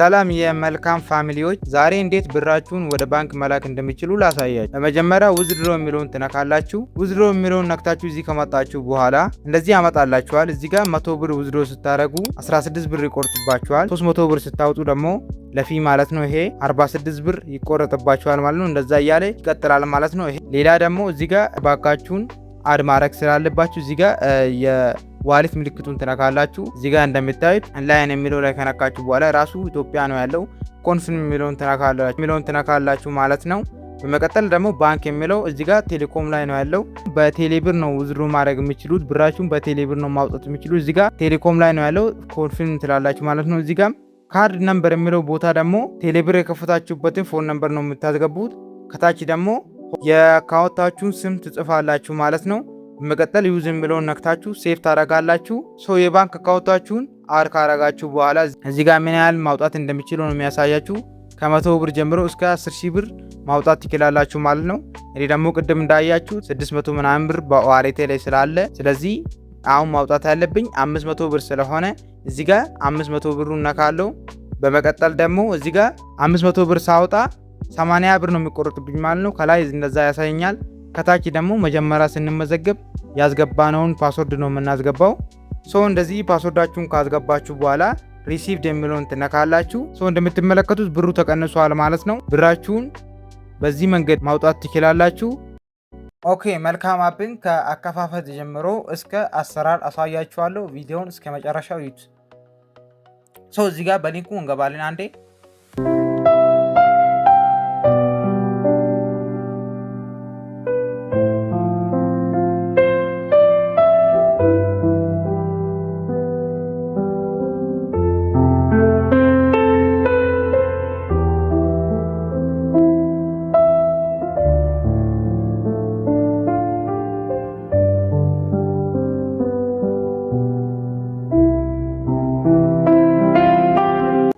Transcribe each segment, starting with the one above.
ሰላም የመልካም ፋሚሊዎች፣ ዛሬ እንዴት ብራችሁን ወደ ባንክ መላክ እንደሚችሉ ላሳያችሁ። በመጀመሪያ ውዝድሮ የሚለውን ትነካላችሁ። ውዝድሮ የሚለውን ነክታችሁ እዚህ ከመጣችሁ በኋላ እንደዚህ ያመጣላችኋል። እዚህ ጋር 100 ብር ውዝድሮ ስታደርጉ 16 ብር ይቆርጥባችኋል። 300 ብር ስታወጡ ደግሞ ለፊ ማለት ነው ይሄ 46 ብር ይቆረጥባችኋል ማለት ነው። እንደዛ እያለ ይቀጥላል ማለት ነው። ይሄ ሌላ ደግሞ እዚህ ጋር ባንካችሁን አድ ማድረግ ስላለባችሁ እዚህ ጋር የዋሌት ምልክቱን ትነካላችሁ። እዚህ ጋር እንደምታዩት ኦንላይን የሚለው ላይ ከነካችሁ በኋላ ራሱ ኢትዮጵያ ነው ያለው። ኮንፊርም የሚለውን ትነካላችሁ ማለት ነው። በመቀጠል ደግሞ ባንክ የሚለው እዚህ ጋር ቴሌኮም ላይ ነው ያለው። በቴሌብር ነው ውዝድሮ ማድረግ የሚችሉት። ብራችሁን በቴሌብር ነው ማውጣት የሚችሉት። እዚህ ጋር ቴሌኮም ላይ ነው ያለው። ኮንፊርም ትላላችሁ ማለት ነው። እዚህ ጋር ካርድ ነምበር የሚለው ቦታ ደግሞ ቴሌብር የከፈታችሁበትን ፎን ነምበር ነው የምታስገቡት። ከታች ደግሞ የአካውንታችሁን ስም ትጽፋላችሁ ማለት ነው። በመቀጠል ዩዝ የሚለውን ነክታችሁ ሴፍ ታረጋላችሁ። የባንክ አካውንታችሁን አድ ካረጋችሁ በኋላ እዚህ ጋር ምን ያህል ማውጣት እንደሚችሉ ነው የሚያሳያችሁ። ከ100 ብር ጀምሮ እስከ 10,000 ብር ማውጣት ትችላላችሁ ማለት ነው። እኔ ደግሞ ቅድም እንዳያችሁ 600 ምናምን ብር በዋሌቴ ላይ ስላለ ስለዚህ አሁን ማውጣት ያለብኝ 500 ብር ስለሆነ እዚህ ጋር 500 ብሩን ነካለው። በመቀጠል ደግሞ እዚህ ጋር 500 ብር ሳውጣ 80 ብር ነው የሚቆርጥብኝ ማለት ነው። ከላይ እንደዛ ያሳየኛል። ከታች ደግሞ መጀመሪያ ስንመዘገብ ያስገባነውን ፓስወርድ ነው የምናስገባው። እንደዚህ ፓስወርዳችሁን ካስገባችሁ በኋላ ሪሲቭድ የሚለውን ትነካላችሁ። እንደምትመለከቱት ብሩ ተቀንሷል ማለት ነው። ብራችሁን በዚህ መንገድ ማውጣት ትችላላችሁ። ኦኬ መልካም አፕን ከአከፋፈት ጀምሮ እስከ አሰራር አሳያችኋለሁ። ቪዲዮውን እስከ መጨረሻው ይዩት። እዚህ ጋር በሊንኩ እንገባለን አንዴ።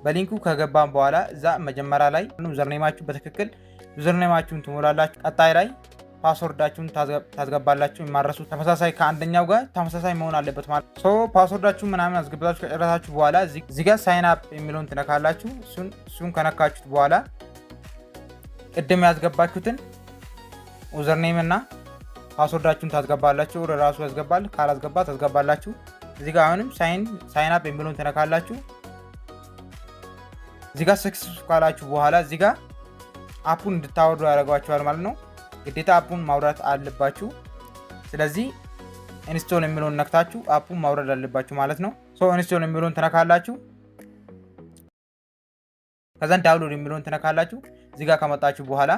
በሊንኩ ከገባን በኋላ እዛ መጀመሪያ ላይ ዩዘርኔማችሁ በትክክል ዩዘርኔማችሁን ትሞላላችሁ። ቀጣይ ላይ ፓስወርዳችሁን ታስገባላችሁ። የማረሱት ተመሳሳይ ከአንደኛው ጋር ተመሳሳይ መሆን አለበት ማለት ፓስወርዳችሁን ምናምን አስገብታችሁ ከጨረሳችሁ በኋላ እዚህ ጋር ሳይን አፕ የሚለውን ትነካላችሁ። እሱን ከነካችሁት በኋላ ቅድም ያስገባችሁትን ዩዘርኔም እና ፓስወርዳችሁን ታስገባላችሁ። ወደ ራሱ ያስገባል። ካላስገባ ታስገባላችሁ። እዚህ ጋር አሁንም ሳይን አፕ የሚለውን ትነካላችሁ። እዚህ ጋር ሰክሰስ ካላችሁ በኋላ እዚህ ጋር አፑን እንድታወርዱ ያደርጓችኋል ማለት ነው። ግዴታ አፑን ማውረድ አለባችሁ። ስለዚህ ኢንስቶል የሚለውን ነክታችሁ አፑን ማውረድ አለባችሁ ማለት ነው። ኢንስቶል የሚለውን ትነካላችሁ። ከዛን ዳውንሎድ የሚለውን ትነካላችሁ። እዚህ ጋር ከመጣችሁ በኋላ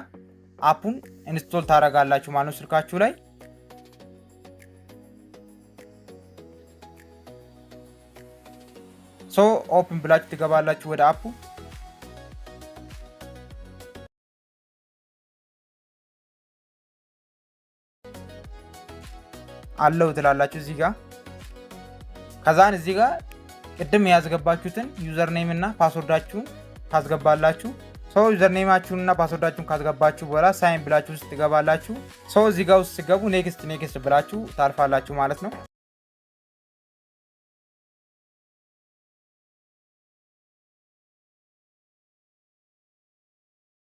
አፑን ኢንስቶል ታደርጋላችሁ ማለት ነው ስልካችሁ ላይ። ኦፕን ብላችሁ ትገባላችሁ ወደ አፑ። አለው ትላላችሁ እዚህ ጋር። ከዛን እዚህ ጋር ቅድም ያስገባችሁትን ዩዘርኔም እና ፓስወርዳችሁን ታስገባላችሁ። ዩዘርኔማችሁን እና ፓስወርዳችሁን ካስገባችሁ በኋላ ሳይን ብላችሁ ውስጥ ትገባላችሁ። እዚህ ጋር ውስጥ ሲገቡ ኔክስት ብላችሁ ታልፋላችሁ ማለት ነው።